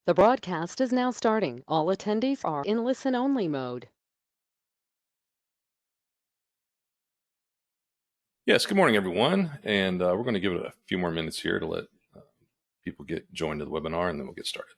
The broadcast is now starting. All attendees are in listen-only mode. Yes, good morning, everyone. And we're going to give it a few more minutes here to let uh, people get joined to the webinar, and then we'll get started.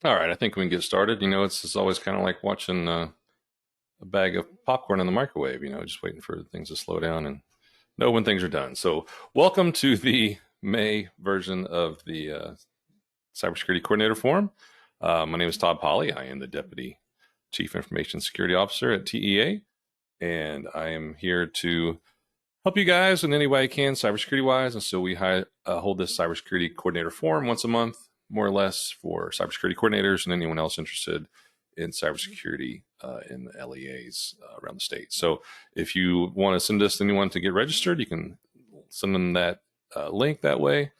All right, I think we can get started. It's always kind of like watching a bag of popcorn in the microwave, just waiting for things to slow down and know when things are done. So, welcome to the May version of the Cybersecurity Coordinator Forum. My name is Todd Polly. I am the Deputy Chief Information Security Officer at TEA, and I am here to help you guys in any way I can, cybersecurity wise. And so we hold this cybersecurity coordinator forum once a month, more or less, for cybersecurity coordinators and anyone else interested in cybersecurity in the LEAs around the state. So if you want to send this to anyone to get registered, you can send them that link that way.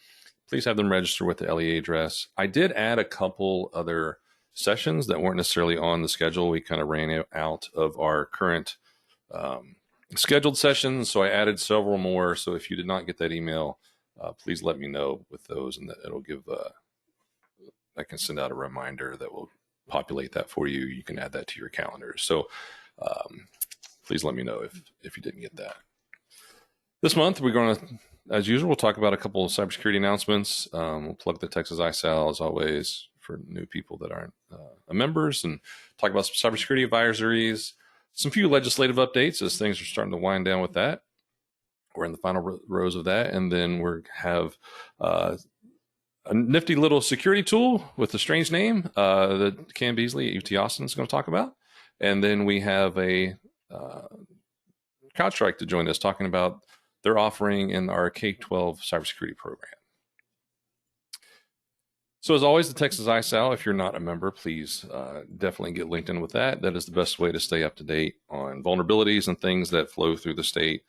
Please have them register with the LEA address. I did add a couple other sessions that weren't necessarily on the schedule. We kind of ran out of our current scheduled sessions, so I added several more. So if you did not get that email, please let me know with those, and that it'll give. I can send out a reminder that will populate that for you. You can add that to your calendar. So please let me know if you didn't get that. This month we're going to, as usual, we'll talk about a couple of cybersecurity announcements. We'll plug the Texas ISAL as always for new people that aren't members, and talk about some cybersecurity advisories. Some few legislative updates as things are starting to wind down with that. We're in the final rows of that, and then we have a nifty little security tool with a strange name that Cam Beasley at UT Austin is going to talk about, and then we have a CrowdStrike to join us talking about their offering in our K-12 cybersecurity program. So as always, the Texas ISAL, if you're not a member, please definitely get linked in with that. That is the best way to stay up to date on vulnerabilities and things that flow through the state,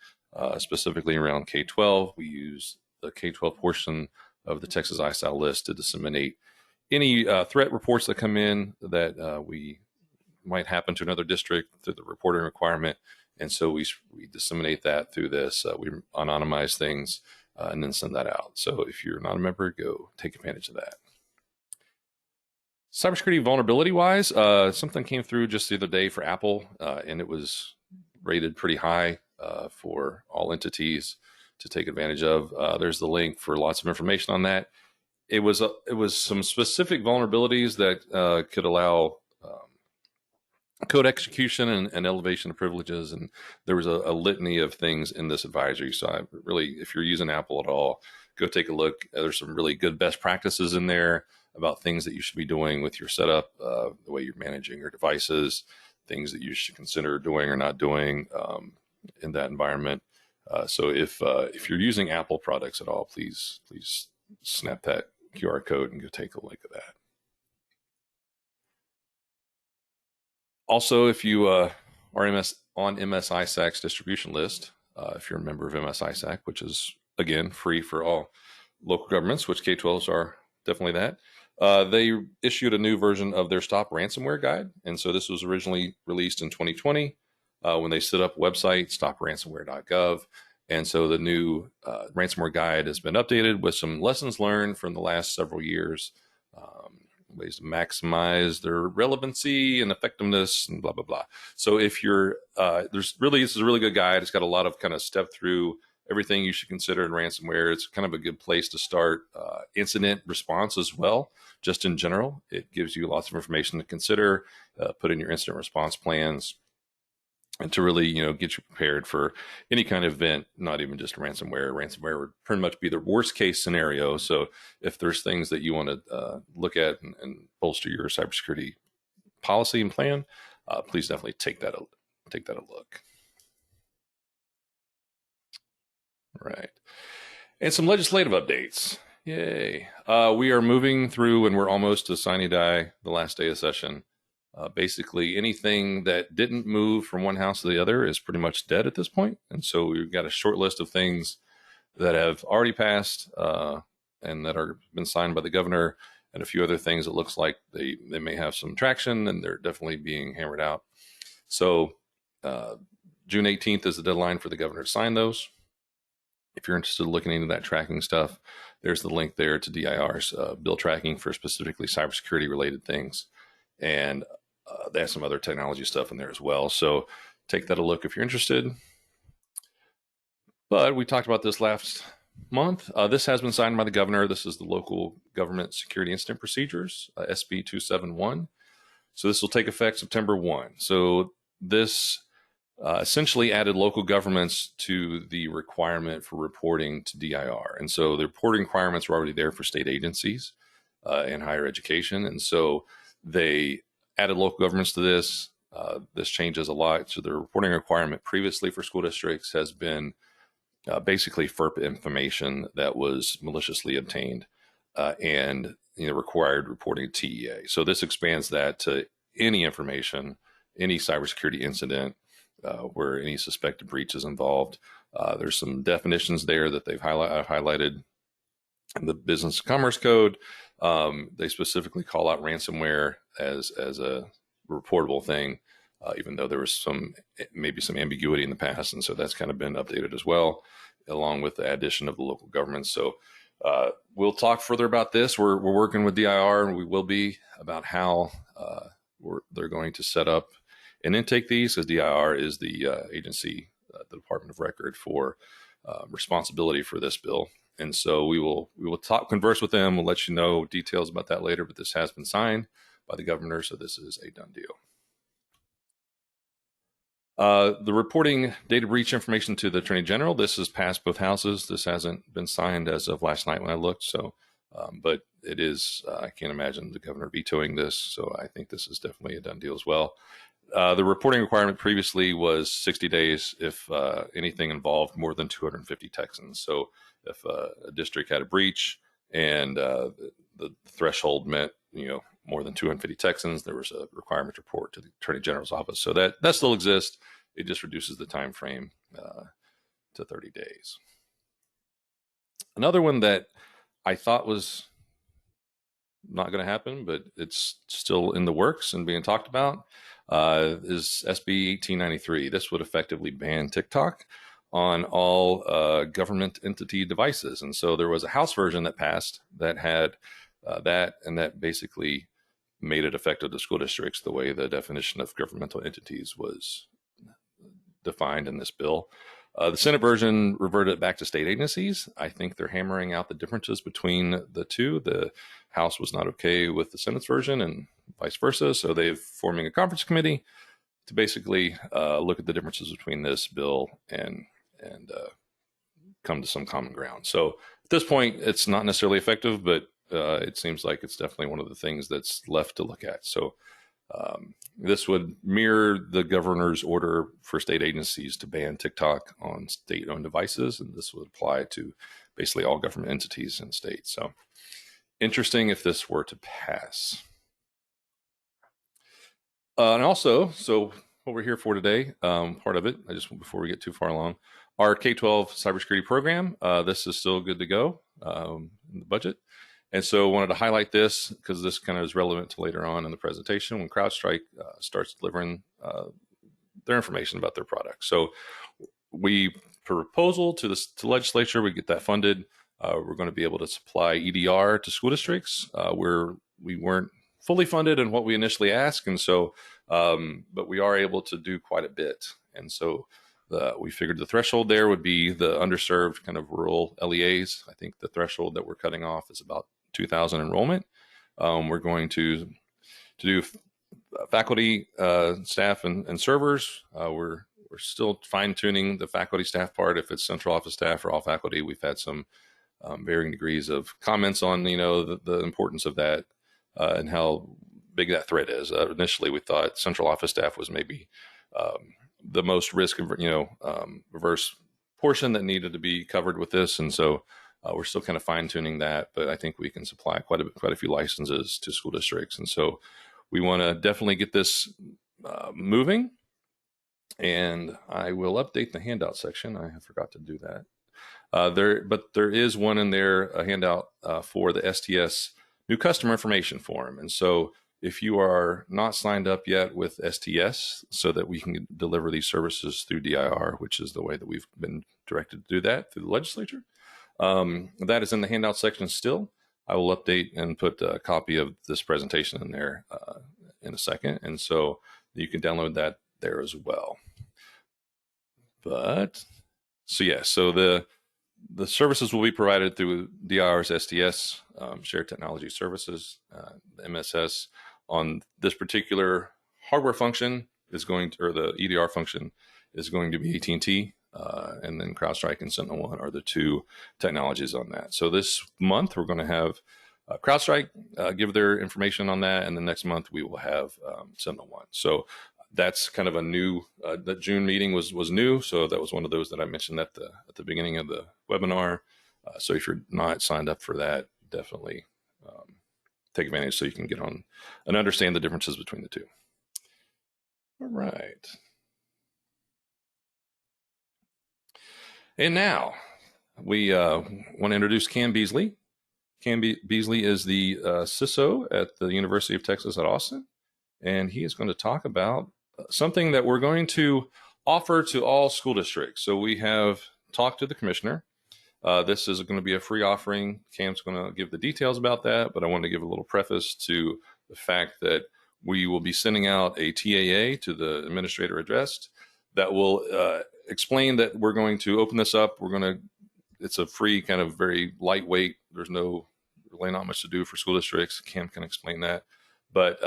specifically around K-12. We use the K-12 portion of the Texas ISAL list to disseminate any threat reports that come in that we might happen to another district through the reporting requirement. And so we disseminate that through this. We anonymize things and then send that out. So if you're not a member, go take advantage of that. Cybersecurity vulnerability wise, something came through just the other day for Apple, and it was rated pretty high for all entities to take advantage of. There's the link for lots of information on that. It was some specific vulnerabilities that could allow code execution and elevation of privileges, and there was a litany of things in this advisory. So I really, if you're using Apple at all, go take a look. There's some really good best practices in there about things that you should be doing with your setup, the way you're managing your devices, things that you should consider doing or not doing in that environment. So if you're using Apple products at all, please snap that QR code and go take a look at that. Also, if you are on MSISAC's distribution list, if you're a member of MSISAC, which is again free for all local governments, which K-12s are definitely that. They issued a new version of their Stop Ransomware Guide. And so this was originally released in 2020 when they set up a website, stopransomware.gov. And so the new ransomware guide has been updated with some lessons learned from the last several years, ways to maximize their relevancy and effectiveness, and blah blah blah. So if you're this is a really good guide. It's got a lot of kind of step through everything you should consider in ransomware. It's kind of a good place to start. Incident response as well, just in general. It gives you lots of information to consider, put in your incident response plans, and to really, get you prepared for any kind of event, not even just ransomware. Ransomware would pretty much be the worst case scenario. So if there's things that you want to look at and bolster your cybersecurity policy and plan, please definitely take that a look. Right. And some legislative updates. Yay. We are moving through and we're almost to sine die, the last day of session. Basically, anything that didn't move from one house to the other is pretty much dead at this point. And so we've got a short list of things that have already passed and that are been signed by the governor, and a few other things that looks like they may have some traction, and they're definitely being hammered out. So June 18th is the deadline for the governor to sign those. If you're interested in looking into that tracking stuff, there's the link there to DIR's bill tracking for specifically cybersecurity related things. And they have some other technology stuff in there as well. So take that a look if you're interested. But we talked about this last month. This has been signed by the governor. This is the Local Government Security Incident Procedures, SB 271. So this will take effect September 1. So this essentially added local governments to the requirement for reporting to DIR. And so the reporting requirements were already there for state agencies and higher education. And so they added local governments to this. This changes a lot. So the reporting requirement previously for school districts has been basically FERPA information that was maliciously obtained and required reporting to TEA. So this expands that to any information, any cybersecurity incident where any suspected breach is involved. There's some definitions there that they've highlighted in the Business Commerce Code. They specifically call out ransomware as a reportable thing, even though there was maybe some ambiguity in the past. And so that's kind of been updated as well, along with the addition of the local governments. So we'll talk further about this. We're working with DIR, and we will be, about how they're going to set up and intake these, because DIR is the agency, the Department of Record for responsibility for this bill. And so we will converse with them. We'll let you know details about that later, but this has been signed by the governor, so this is a done deal. The reporting data breach information to the Attorney General, this has passed both houses. This hasn't been signed as of last night when I looked. So, but it is, I can't imagine the governor vetoing this. So I think this is definitely a done deal as well. The reporting requirement previously was 60 days if anything involved more than 250 Texans. So if a district had a breach and the threshold meant, more than 250 Texans, there was a requirement to report to the Attorney General's office. So that still exists. It just reduces the time frame to 30 days. Another one that I thought was not going to happen, but it's still in the works and being talked about, is SB 1893. This would effectively ban TikTok on all government entity devices. And so there was a House version that passed that had that, and that basically made it effective to school districts the way the definition of governmental entities was defined in this bill. The Senate version reverted it back to state agencies. I think they're hammering out the differences between the two. The House was not okay with the Senate's version and vice versa. So they're forming a conference committee to basically look at the differences between this bill and come to some common ground. So at this point, it's not necessarily effective, but it seems like it's definitely one of the things that's left to look at. So this would mirror the governor's order for state agencies to ban TikTok on state-owned devices, and this would apply to basically all government entities in the state. So interesting if this were to pass. And also, so what we're here for today, part of it, before we get too far along, our K-12 cybersecurity program. This is still good to go in the budget. And so I wanted to highlight this because this kind of is relevant to later on in the presentation when CrowdStrike starts delivering their information about their product. So we proposal to the legislature, we get that funded. We're going to be able to supply EDR to school districts where we weren't fully funded in what we initially asked. And so, but we are able to do quite a bit. And so we figured the threshold there would be the underserved kind of rural LEAs. I think the threshold that we're cutting off is about 2,000 enrollment. We're going to do faculty, staff, and servers. We're still fine tuning the faculty staff part. If it's central office staff or all faculty, we've had some varying degrees of comments on the importance of that and how big that threat is. Initially, we thought central office staff was maybe the most risk reverse portion that needed to be covered with this, and so we're still kind of fine tuning that. But I think we can supply quite a few licenses to school districts, and so we want to definitely get this moving. And I will update the handout section. I forgot to do that. But there is one in there, a handout for the STS new customer information form. And so if you are not signed up yet with STS so that we can deliver these services through DIR, which is the way that we've been directed to do that through the legislature, that is in the handout section still. I will update and put a copy of this presentation in there in a second. And so you can download that there as well. But so yeah, so the services will be provided through DIR's STS, Shared Technology Services, the MSS. On this particular hardware function is going to, or the EDR function is going to be AT&T, and then CrowdStrike and SentinelOne are the two technologies on that. So this month we're going to have CrowdStrike give their information on that, and the next month we will have SentinelOne. So that's kind of a new. The June meeting was new, so that was one of those that I mentioned at the beginning of the webinar. So if you're not signed up for that, definitely take advantage so you can get on and understand the differences between the two. All right. And now we want to introduce Cam Beasley. Cam Beasley is the CISO at the University of Texas at Austin, and he is going to talk about something that we're going to offer to all school districts. So we have talked to the commissioner. This is going to be a free offering. Cam's going to give the details about that, but I wanted to give a little preface to the fact that we will be sending out a TAA to the administrator addressed that will explain that we're going to open this up. It's a free kind of very lightweight. There's really not much to do for school districts. Cam can explain that. But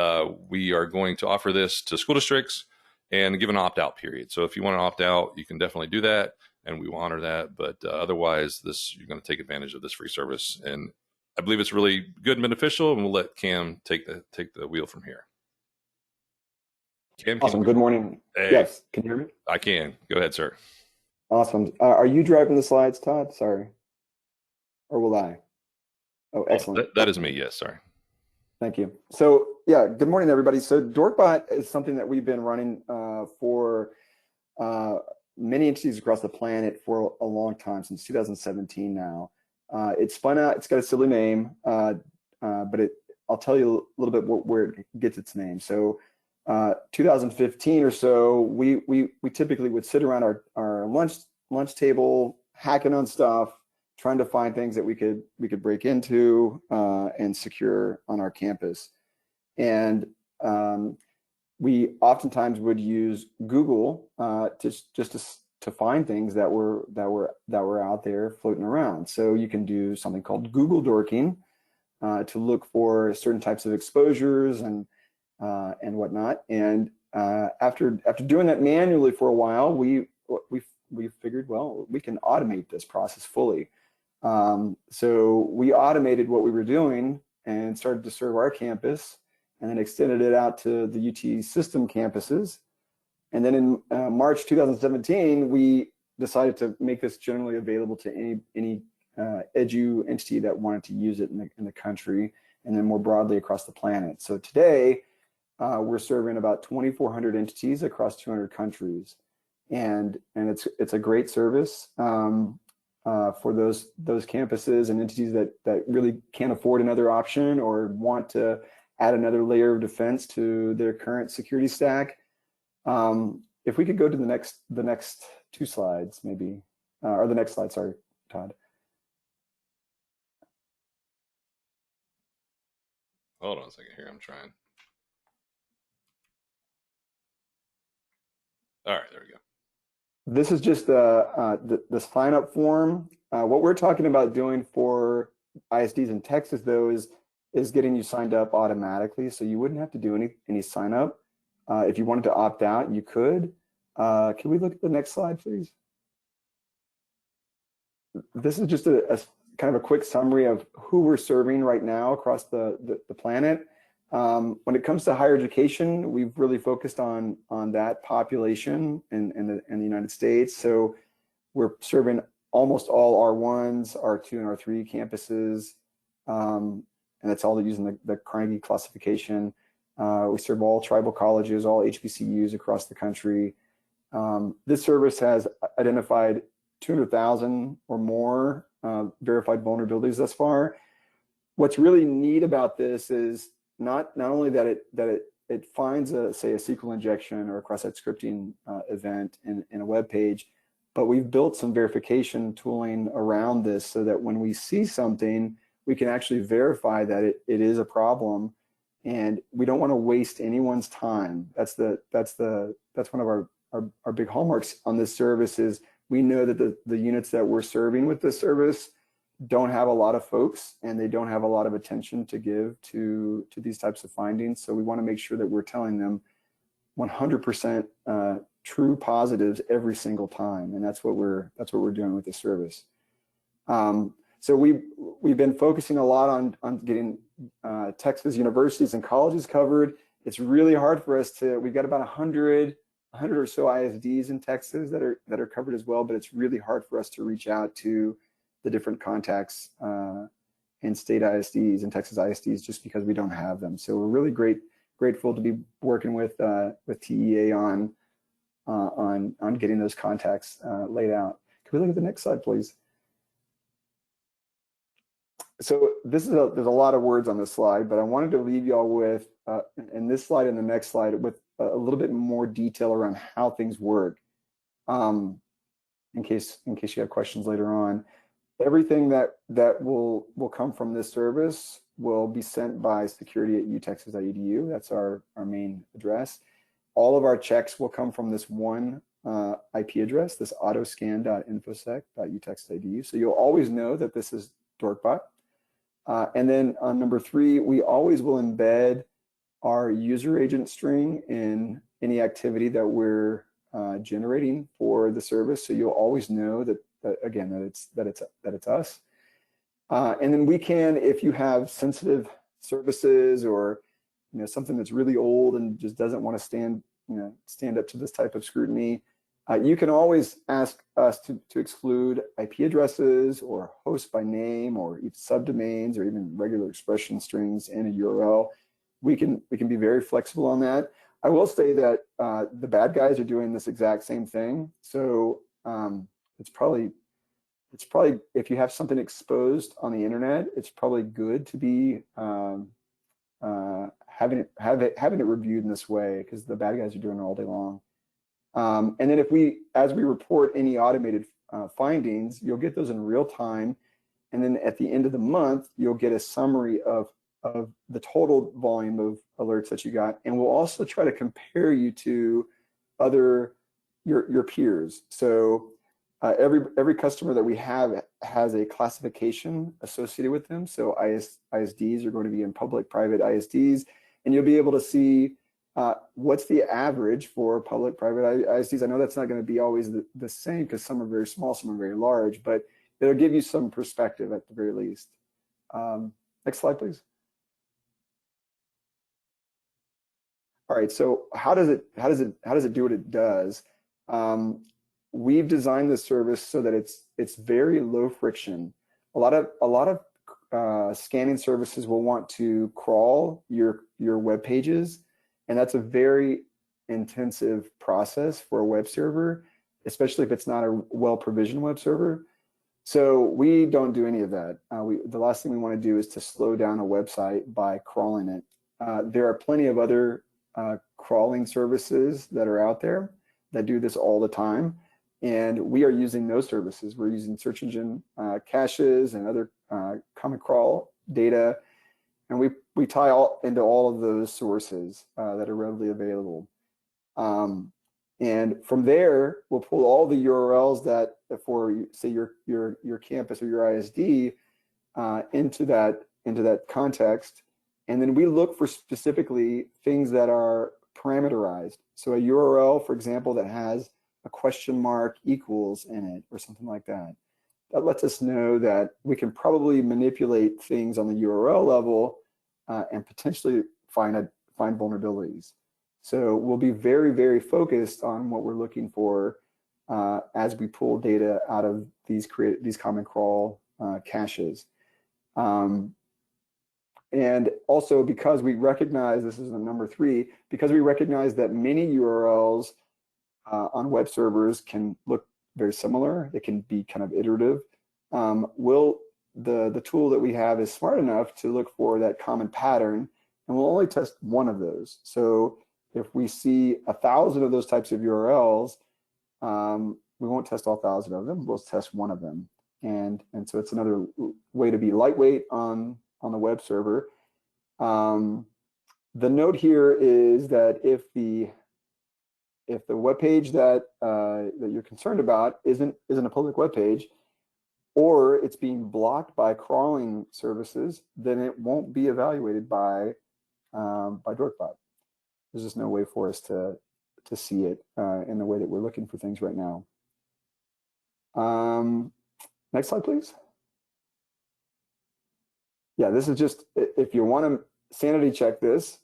we are going to offer this to school districts and give an opt-out period. So if you want to opt out, you can definitely do that, and we will honor that. But otherwise, you're going to take advantage of this free service. And I believe it's really good and beneficial, and we'll let Cam take the wheel from here. Cam, awesome. Good morning. Hey, yes, can you hear me? I can. Go ahead, sir. Awesome. Are you driving the slides, Todd? Sorry. Or will I? Oh, excellent. That is me. Yes, sorry. Thank you. So yeah, good morning, everybody. So DorkBot is something that we've been running for many entities across the planet for a long time, since 2017 now. It's spun out, it's got a silly name, but I'll tell you a little bit where it gets its name. So 2015 or so, we typically would sit around our lunch table, hacking on stuff, trying to find things that we could break into and secure on our campus. And we oftentimes would use Google to find things that were out there floating around. So you can do something called Google dorking to look for certain types of exposures and whatnot. And after doing that manually for a while, we figured, well, we can automate this process fully. So we automated what we were doing and started to serve our campus, and then extended it out to the UT system campuses. And then in March 2017, we decided to make this generally available to any edu entity that wanted to use it in the country, and then more broadly across the planet. So today, we're serving about 2,400 entities across 200 countries. and it's a great service for those campuses and entities that really can't afford another option or want to add another layer of defense to their current security stack. If we could go to the next two slides, maybe, or the next slide, sorry, Todd. Hold on a second here, I'm trying. All right, there we go. This is just the sign up form. What we're talking about doing for ISDs in Texas, though, is getting you signed up automatically, so you wouldn't have to do any sign up. If you wanted to opt out, you could. Can we look at the next slide, please? This is just a kind of a quick summary of who we're serving right now across the planet. When it comes to higher education, we've really focused on that population in the United States. So we're serving almost all R1s, R2 and R3 campuses, and that's all using the Carnegie classification. We serve all tribal colleges, all HBCUs across the country. This service has identified 200,000 or more verified vulnerabilities thus far. What's really neat about this is not only that it finds say a SQL injection or a cross-site scripting event in a web page, but we've built some verification tooling around this so that when we see something, we can actually verify that it is a problem, and we don't want to waste anyone's time. That's one of our big hallmarks on this service is we know that the units that we're serving with this service don't have a lot of folks, and they don't have a lot of attention to give to these types of findings. So we want to make sure that we're telling them 100% true positives every single time, and that's what we're doing with this service. So we've been focusing a lot on getting Texas universities and colleges covered. It's really hard for us we've got about 100 or so ISDs in Texas that are covered as well, but it's really hard for us to reach out to the different contacts in state ISDs and Texas ISDs just because we don't have them. So we're really grateful to be working with TEA on getting those contacts laid out. Can we look at the next slide, please? So there's a lot of words on this slide, but I wanted to leave y'all with, in this slide and the next slide, with a little bit more detail around how things work, in case you have questions later on. Everything that will come from this service will be sent by security@utexas.edu. That's our main address. All of our checks will come from this one IP address, this autoscan.infosec.utexas.edu. So you'll always know that this is Dorkbot. And then on number 3, we always will embed our user agent string in any activity that we're generating for the service. So you'll always know that it's us. And then we can, if you have sensitive services or something that's really old and just doesn't want to stand up to this type of scrutiny, you can always ask us to exclude IP addresses or hosts by name or subdomains or even regular expression strings in a URL. We can be very flexible on that. I will say that the bad guys are doing this exact same thing. So it's probably if you have something exposed on the internet, it's probably good to be having it reviewed in this way, because the bad guys are doing it all day long. And then as we report any automated findings, you'll get those in real time. And then at the end of the month, you'll get a summary of the total volume of alerts that you got. And we'll also try to compare you to your peers. So every customer that we have has a classification associated with them. So ISDs are going to be in public, private ISDs, and you'll be able to see what's the average for public, private ISDs. I know that's not going to be always the same, because some are very small, some are very large, but it'll give you some perspective at the very least. Next slide, please. All right, so how does it do what it does? We've designed this service so that it's very low friction. A lot of scanning services will want to crawl your web pages, and that's a very intensive process for a web server. especially if it's not a well-provisioned web server. So we don't do any of that. The last thing we want to do is to slow down a website by crawling it. There are plenty of other crawling services that are out there that do this all the time. And we are using those services. We're using search engine caches and other common crawl data. And we tie into all of those sources that are readily available. And from there, we'll pull all the URLs that for, say, your campus or your ISD into that context. And then we look for specifically things that are parameterized. So a URL, for example, that has a question mark equals in it or something like that. That lets us know that we can probably manipulate things on the URL level and potentially find vulnerabilities. So we'll be very, very focused on what we're looking for as we pull data out of these common crawl caches. And also, because we recognize, this is the number 3, because we recognize that many URLs on web servers can look very similar, they can be kind of iterative, the tool that we have is smart enough to look for that common pattern, and we'll only test one of those. So if we see 1,000 of those types of URLs, we won't test all 1,000 of them, we'll test one of them. And so it's another way to be lightweight on the web server. The note here is that if the web page that you're concerned about isn't a public web page, or it's being blocked by crawling services, then it won't be evaluated by Dorkbot. There's just no way for us to see it in the way that we're looking for things right now. Next slide, please. Yeah, this is just, if you want to sanity check this,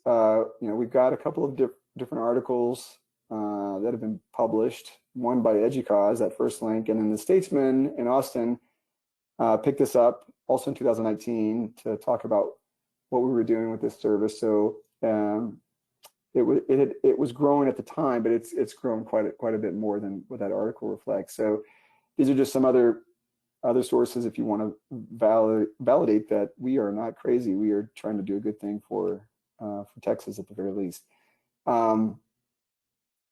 we've got a couple of different articles that have been published, one by EDUCAUSE, that first link, and then the Statesman in Austin picked this up also in 2019 to talk about what we were doing with this service. So it was growing at the time, but it's grown quite a bit more than what that article reflects. So these are just some other sources if you want to validate that we are not crazy. We are trying to do a good thing for Texas at the very least.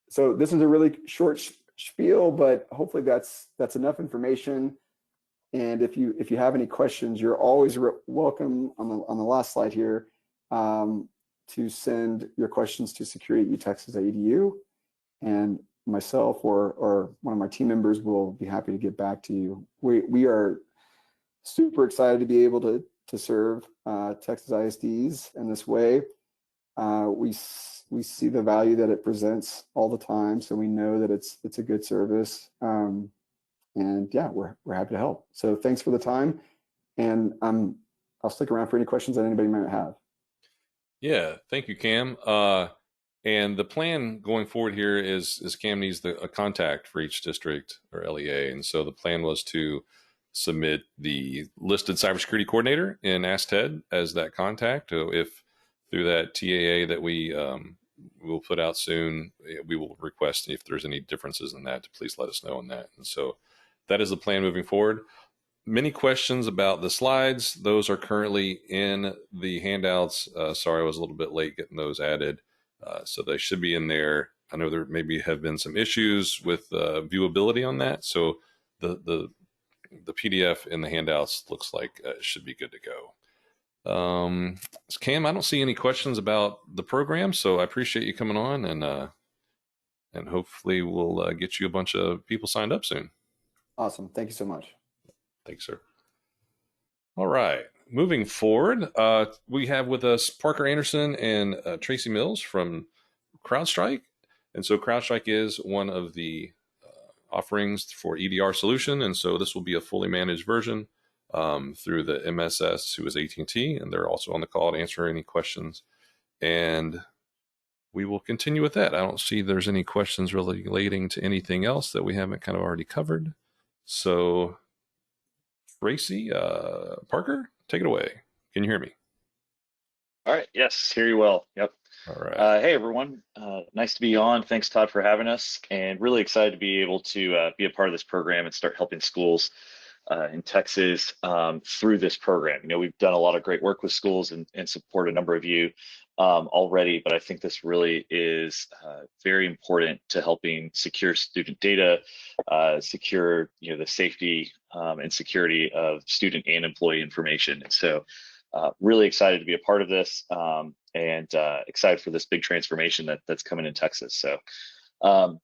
So this is a really short spiel, but hopefully that's enough information. And if you have any questions, you're always welcome on the last slide here to send your questions to security@utexas.edu, and myself or one of my team members will be happy to get back to you. We are super excited to be able to serve Texas ISDs in this way. We see the value that it presents all the time, so we know that it's a good service. And yeah, we're happy to help. So thanks for the time, and I'll stick around for any questions that anybody might have. Yeah, thank you, Cam. And the plan going forward here is Cam needs a contact for each district or LEA, and so the plan was to submit the listed cybersecurity coordinator in Ask Ted as that contact. If through that TAA that we will put out soon, we will request if there's any differences in that to please let us know on that. And so that is the plan moving forward. Many questions about the slides. Those are currently in the handouts. Sorry, I was a little bit late getting those added. So they should be in there. I know there maybe have been some issues with viewability on that. So the PDF in the handouts looks like it should be good to go. Cam, I don't see any questions about the program, so I appreciate you coming on, and hopefully we'll get you a bunch of people signed up soon. Awesome. Thank you so much. Thanks, sir. All right. Moving forward, we have with us Parker Anderson and Tracy Mills from CrowdStrike. And so CrowdStrike is one of the offerings for EDR solution. And so this will be a fully managed version through the MSS, who is AT&T, and they're also on the call to answer any questions. And we will continue with that. I don't see there's any questions relating to anything else that we haven't kind of already covered. So Tracy, Parker, take it away. Can you hear me? All right. Yes, hear you well. Yep. All right. Hey, everyone. Nice to be on. Thanks, Todd, for having us, and really excited to be able to be a part of this program and start helping schools in Texas through this program. You know, we've done a lot of great work with schools and support a number of you already, but I think this really is very important to helping secure student data, secure, the safety and security of student and employee information. And so really excited to be a part of this and excited for this big transformation that's coming in Texas. So um,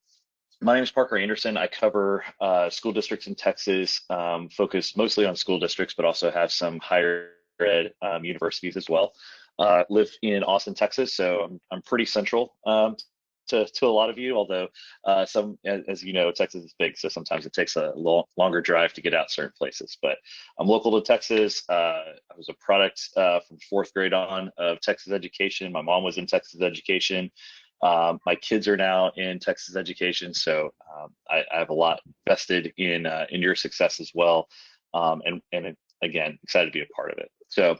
my name is Parker Anderson. I cover school districts in Texas, focus mostly on school districts, but also have some higher ed universities as well. Live in Austin, Texas, so I'm pretty central to a lot of you, although some, as you know, Texas is big, so sometimes it takes a longer drive to get out certain places. But I'm local to Texas. I was a product from fourth grade on of Texas education. My mom was in Texas education. My kids are now in Texas education, so I have a lot vested in your success as well, and again, excited to be a part of it. So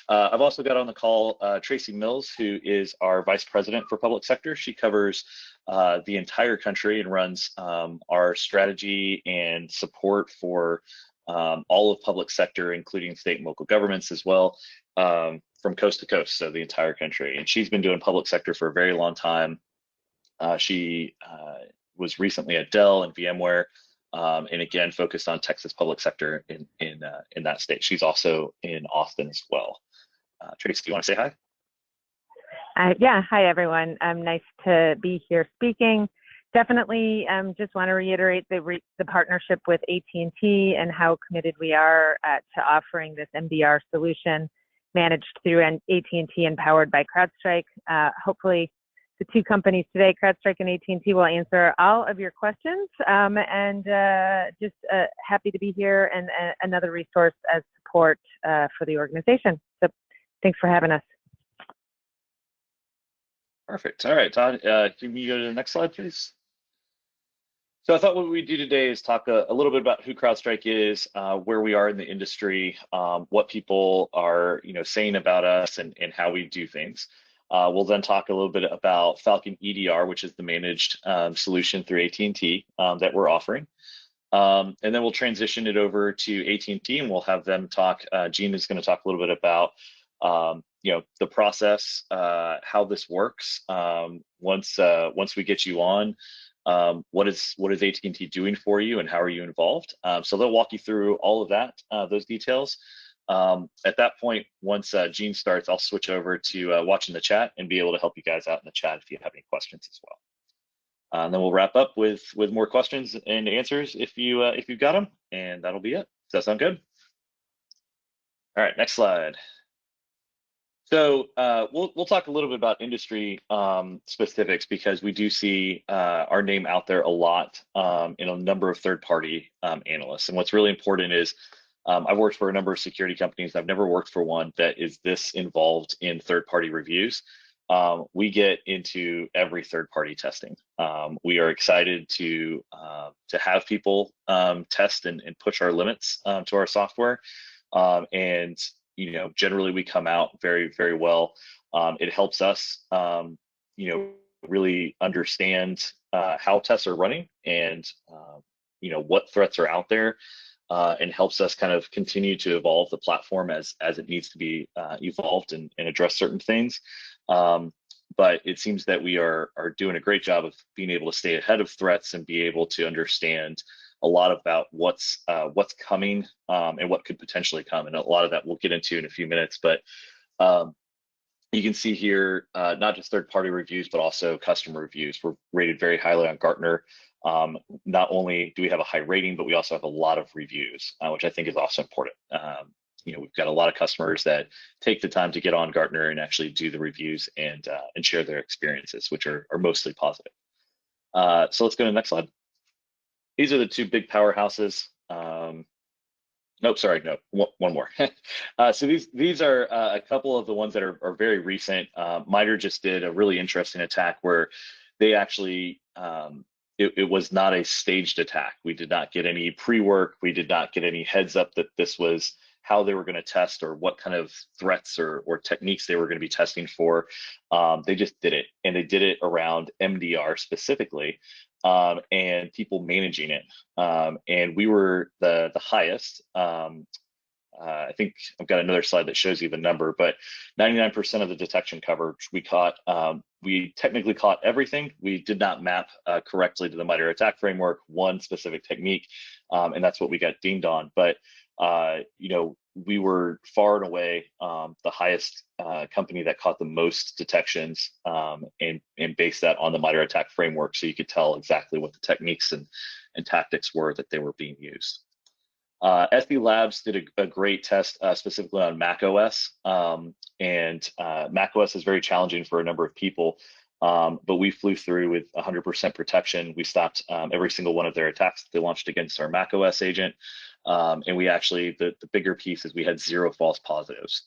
I've also got on the call Tracy Mills, who is our Vice President for Public Sector. She covers the entire country and runs our strategy and support for all of public sector, including state and local governments as well, from coast to coast, so the entire country. And she's been doing public sector for a very long time. She was recently at Dell and VMware, and again focused on Texas public sector in that state. She's also in Austin as well. Tracy, do you want to say hi? Yeah, hi everyone. Nice to be here speaking. Definitely just want to reiterate the partnership with AT&T and how committed we are to offering this MDR solution managed through AT&T and powered by CrowdStrike. Hopefully the two companies today, CrowdStrike and AT&T, will answer all of your questions, and just happy to be here and another resource as support for the organization. So thanks for having us. Perfect. All right, Todd, can you go to the next slide, please? So I thought what we do today is talk a little bit about who CrowdStrike is, where we are in the industry, what people are saying about us, and how we do things. We'll then talk a little bit about Falcon EDR, which is the managed solution through AT&T that we're offering. And then we'll transition it over to AT&T, and we'll have them talk. Gene is going to talk a little bit about the process, how this works. Once we get you on, what is AT&T doing for you, and how are you involved? So they'll walk you through all of that, those details. At that point, once Gene starts, I'll switch over to watching the chat and be able to help you guys out in the chat if you have any questions as well. And then we'll wrap up with more questions and answers if you've got them, and that'll be it. Does that sound good? All right, next slide. So we'll talk a little bit about industry specifics, because we do see our name out there a lot in a number of third-party analysts. And what's really important is I've worked for a number of security companies. I've never worked for one that is this involved in third-party reviews. We get into every third-party testing. We are excited to have people test and push our limits to our software, and generally we come out very, very well. It helps us, really understand how tests are running and what threats are out there, and helps us kind of continue to evolve the platform as it needs to be evolved and address certain things. But it seems that we are doing a great job of being able to stay ahead of threats and be able to understand a lot about what's coming and what could potentially come. And a lot of that we'll get into in a few minutes. But you can see here, not just third-party reviews, but also customer reviews. We're rated very highly on Gartner. Not only do we have a high rating, but we also have a lot of reviews, which I think is also important. We've got a lot of customers that take the time to get on Gartner and actually do the reviews and share their experiences, which are mostly positive. So let's go to the next slide. These are the two big powerhouses. Nope, sorry, no, one more. So these are a couple of the ones that are very recent. MITRE just did a really interesting attack where they actually, it was not a staged attack. We did not get any pre-work. We did not get any heads up that this was how they were going to test or what kind of threats or techniques they were going to be testing for. They just did it, and they did it around MDR specifically, and people managing it. And we were the highest. I think I've got another slide that shows you the number, but 99% of the detection coverage we caught. We technically caught everything. We did not map correctly to the MITRE ATT&CK framework, one specific technique, and that's what we got dinged on. But we were far and away the highest company that caught the most detections, and based that on the MITRE ATT&CK framework, so you could tell exactly what the techniques and tactics were that they were being used. SE Labs did a great test specifically on Mac OS, and Mac OS is very challenging for a number of people, but we flew through with 100% protection. We stopped every single one of their attacks that they launched against our Mac OS agent, and we actually, the bigger piece is we had 0 false positives.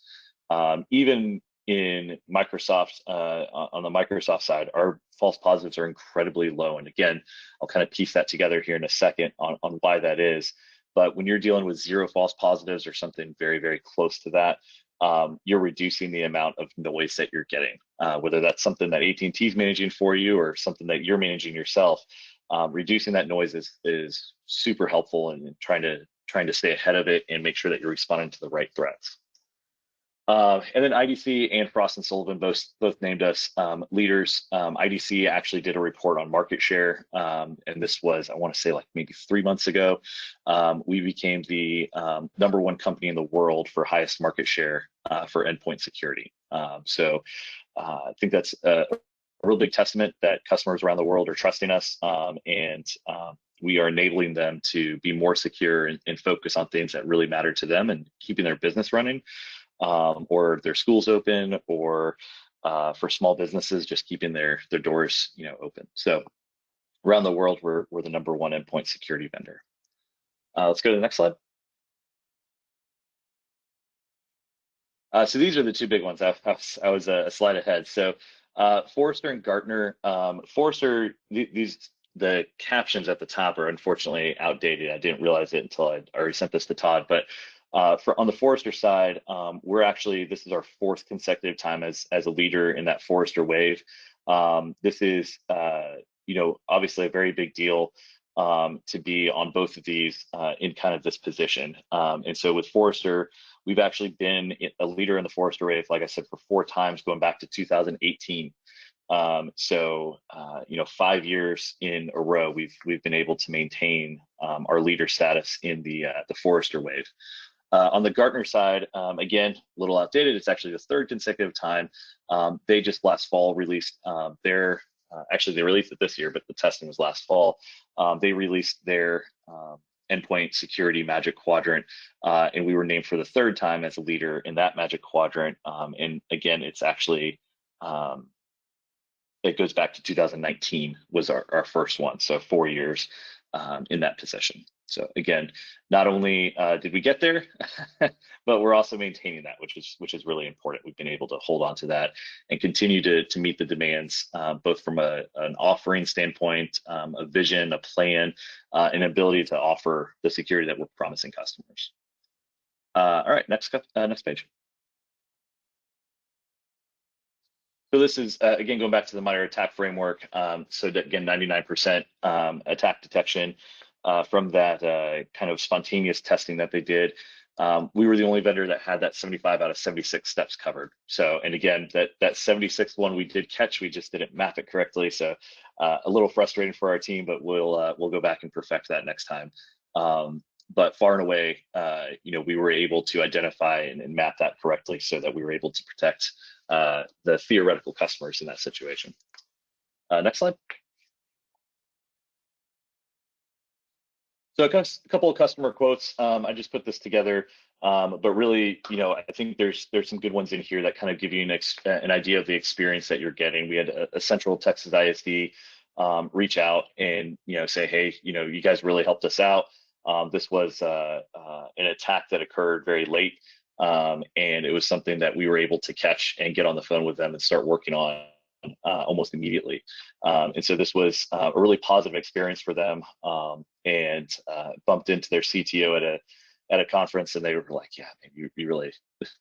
Even in Microsoft, on the Microsoft side, our false positives are incredibly low. And again, I'll kind of piece that together here in a second on why that is. But when you're dealing with 0 false positives or something very, very close to that, you're reducing the amount of noise that you're getting, whether that's something that AT&T is managing for you or something that you're managing yourself. Reducing that noise is super helpful in trying to stay ahead of it and make sure that you're responding to the right threats. And then IDC and Frost & Sullivan both named us leaders. IDC actually did a report on market share, and this was, I want to say, like maybe 3 months ago. We became the #1 company in the world for highest market share for endpoint security. So I think that's a real big testament that customers around the world are trusting us, and we are enabling them to be more secure and focus on things that really matter to them and keeping their business running. Or their schools open, or for small businesses, just keeping their doors open. So around the world, we're the #1 endpoint security vendor. Let's go to the next slide. So these are the 2 big ones. I was a slide ahead. So Forrester and Gartner. Forrester, the captions at the top are unfortunately outdated. I didn't realize it until I already sent this to Todd, but on the Forrester side, this is our 4th consecutive time as a leader in that Forrester wave. This is obviously a very big deal to be on both of these in kind of this position. And so with Forrester, we've actually been a leader in the Forrester wave, like I said, for 4 times going back to 2018. 5 years in a row, we've been able to maintain our leader status in the Forrester wave. On the Gartner side, again, a little outdated. It's actually the 3rd consecutive time. They just last fall released actually they released it this year, but the testing was last fall. They released their endpoint security Magic Quadrant, and we were named for the 3rd time as a leader in that Magic Quadrant. And again, it's actually, it goes back to 2019 was our first one. So 4 years in that position. So again, not only did we get there, but we're also maintaining that, which is really important. We've been able to hold on to that and continue to meet the demands, both from an offering standpoint, a vision, a plan, an ability to offer the security that we're promising customers. All right, next page. So this is, again, going back to the MITRE ATT&CK framework. So again, 99% attack detection from that kind of spontaneous testing that they did. We were the only vendor that had that 75 out of 76 steps covered. So, and again, that 76th one we did catch, we just didn't map it correctly. So a little frustrating for our team, but we'll go back and perfect that next time. But far and away, we were able to identify and map that correctly so that we were able to protect the theoretical customers in that situation. Next slide. So a couple of customer quotes. I just put this together, but really, I think there's some good ones in here that kind of give you an idea of the experience that you're getting. We had a Central Texas ISD reach out and say, hey, you guys really helped us out. This was an attack that occurred very late, and it was something that we were able to catch and get on the phone with them and start working on almost immediately. And so this was a really positive experience for them, and bumped into their CTO at a conference, and they were like, "Yeah, man, you really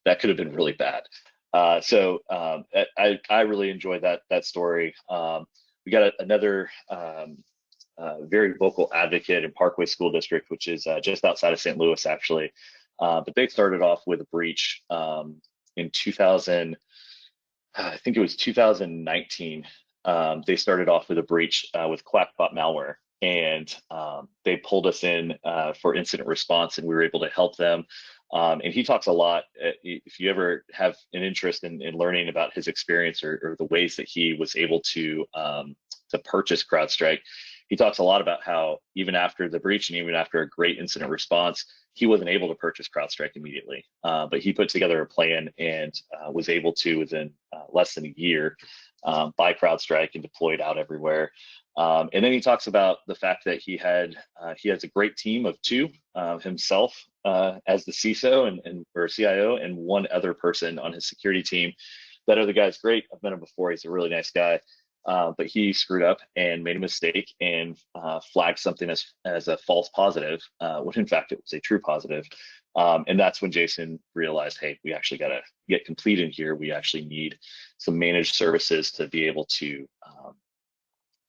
that could have been really bad." I really enjoyed that story. We got another very vocal advocate in Parkway School District, which is just outside of St. Louis, actually. But they started off with a breach in 2000. I think it was 2019. They started off with a breach with Quackbot malware, and they pulled us in for incident response, and we were able to help them. And he talks a lot. If you ever have an interest in learning about his experience or the ways that he was able to purchase CrowdStrike, he talks a lot about how even after the breach and even after a great incident response, he wasn't able to purchase CrowdStrike immediately. But he put together a plan and was able to, within less than a year, buy CrowdStrike and deploy it out everywhere. And then he talks about the fact that he has a great team of two, himself as the CISO or CIO, and one other person on his security team. That other guy's great. I've met him before. He's a really nice guy. But he screwed up and made a mistake and flagged something as a false positive, when in fact it was a true positive. And that's when Jason realized, hey, we actually got to get complete in here. We actually need some managed services to be able to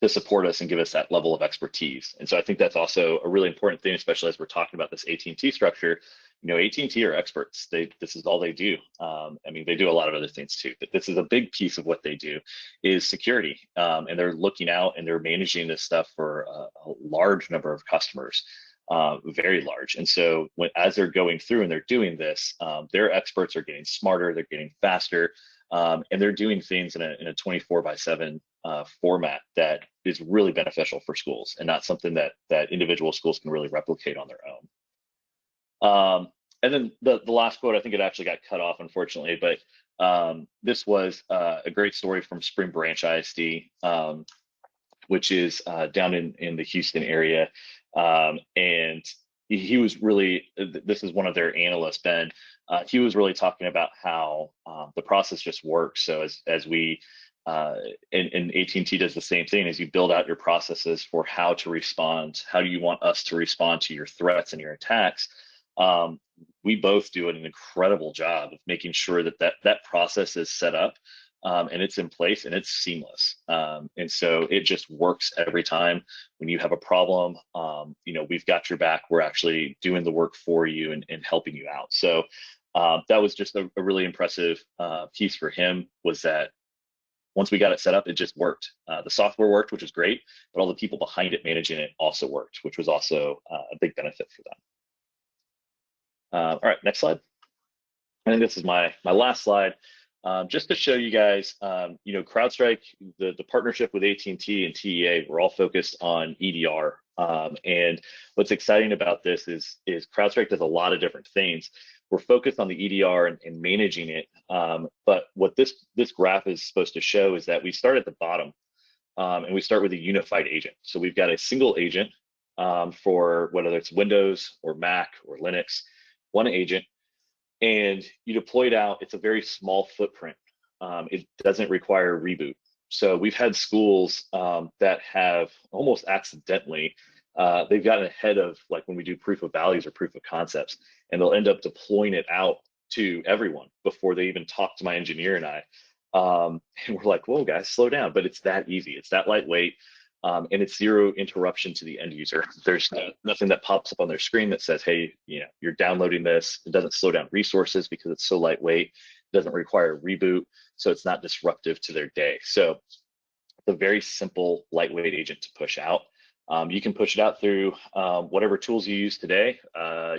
support us and give us that level of expertise. And so I think that's also a really important thing, especially as we're talking about this AT&T structure. You know, AT&T are experts. This is all they do. I mean, they do a lot of other things too, but this is a big piece of what they do is security. And they're looking out and they're managing this stuff for a large number of customers, very large. And so as they're going through and they're doing this, their experts are getting smarter, they're getting faster, and they're doing things in a 24/7 format that is really beneficial for schools and not something that individual schools can really replicate on their own. And then the last quote, I think it actually got cut off, unfortunately, but this was a great story from Spring Branch ISD, which is down in the Houston area. And he was really, this is one of their analysts, Ben. He was really talking about how the process just works. So as we, and AT&T does the same thing, as you build out your processes for how to respond, how do you want us to respond to your threats and your attacks? We both do an incredible job of making sure that process is set up and it's in place and it's seamless. And so it just works every time. When you have a problem, we've got your back. We're actually doing the work for you and helping you out. So that was just a really impressive piece for him, was that once we got it set up, it just worked. The software worked, which is great, but all the people behind it managing it also worked, which was also a big benefit for them. All right, next slide. I think this is my last slide, just to show you guys, CrowdStrike, the partnership with AT&T and TEA, we're all focused on EDR. And what's exciting about this is CrowdStrike does a lot of different things. We're focused on the EDR and managing it. But what this graph is supposed to show is that we start at the bottom, and we start with a unified agent. So we've got a single agent for whether it's Windows or Mac or Linux, one agent, and you deploy it out. It's a very small footprint. It doesn't require a reboot. So we've had schools that have almost accidentally, they've gotten ahead of, like when we do proof of values or proof of concepts, and they'll end up deploying it out to everyone before they even talk to my engineer and I. And we're like, whoa, guys, slow down. But it's that easy. It's that lightweight. And it's zero interruption to the end user. There's nothing that pops up on their screen that says, hey, you're downloading this. It doesn't slow down resources because it's so lightweight. It doesn't require a reboot, so it's not disruptive to their day. So it's a very simple, lightweight agent to push out. You can push it out through whatever tools you use today.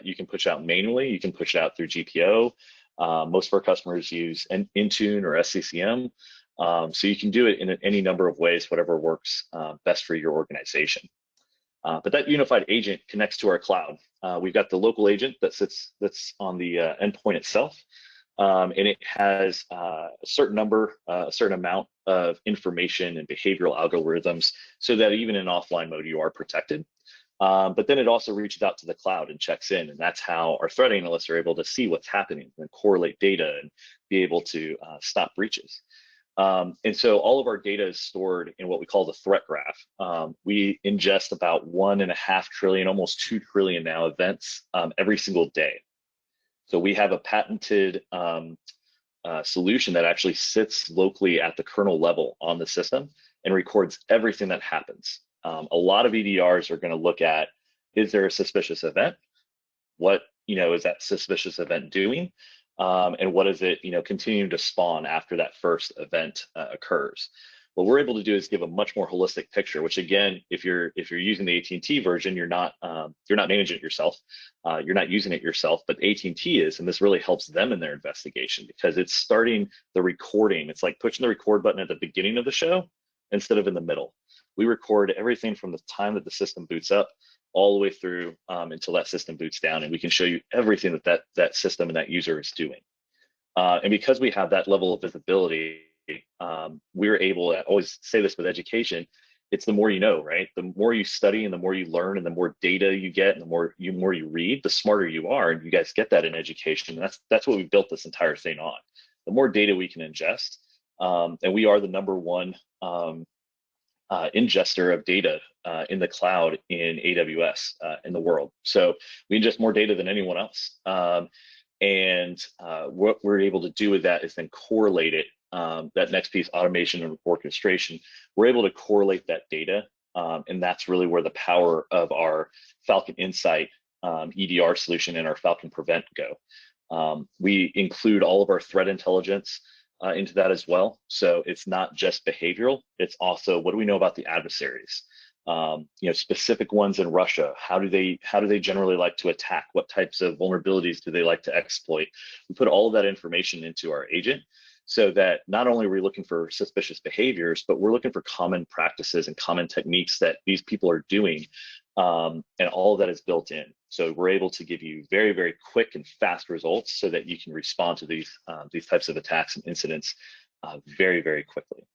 You can push it out manually. You can push it out through GPO. Most of our customers use Intune or SCCM. So you can do it in any number of ways, whatever works best for your organization. But that unified agent connects to our cloud. We've got the local agent that's on the endpoint itself, and it has a certain amount of information and behavioral algorithms, so that even in offline mode you are protected. But then it also reaches out to the cloud and checks in, and that's how our threat analysts are able to see what's happening and correlate data and be able to stop breaches. And so all of our data is stored in what we call the threat graph. We ingest about 1.5 trillion, almost 2 trillion now events every single day. So we have a patented solution that actually sits locally at the kernel level on the system and records everything that happens. A lot of EDRs are going to look at, is there a suspicious event? What is that suspicious event doing? And what is it continuing to spawn after that first event occurs? What we're able to do is give a much more holistic picture, which again, if you're using the AT&T version, you're not managing it yourself, you're not using it yourself, but AT&T is, and this really helps them in their investigation because it's starting the recording. It's like pushing the record button at the beginning of the show instead of in the middle. We record everything from the time that the system boots up all the way through until that system boots down, and we can show you everything that system and that user is doing. And because we have that level of visibility, we're able, I always say this with education, it's the more you know, right? The more you study and the more you learn and the more data you get and the more you read, the smarter you are. And you guys get that in education. And that's what we built this entire thing on. The more data we can ingest, and we are the #1 ingester of data in the cloud in AWS in the world. So we ingest more data than anyone else. And what we're able to do with that is then correlate it, that next piece, automation and orchestration. We're able to correlate that data. And that's really where the power of our Falcon Insight EDR solution and our Falcon Prevent go. We include all of our threat intelligence into that as well. So it's not just behavioral, it's also what do we know about the adversaries? Specific ones in Russia, how do they generally like to attack? What types of vulnerabilities do they like to exploit? We put all of that information into our agent so that not only are we looking for suspicious behaviors, but we're looking for common practices and common techniques that these people are doing. And all of that is built in. So we're able to give you very, very quick and fast results so that you can respond to these types of attacks and incidents very, very quickly.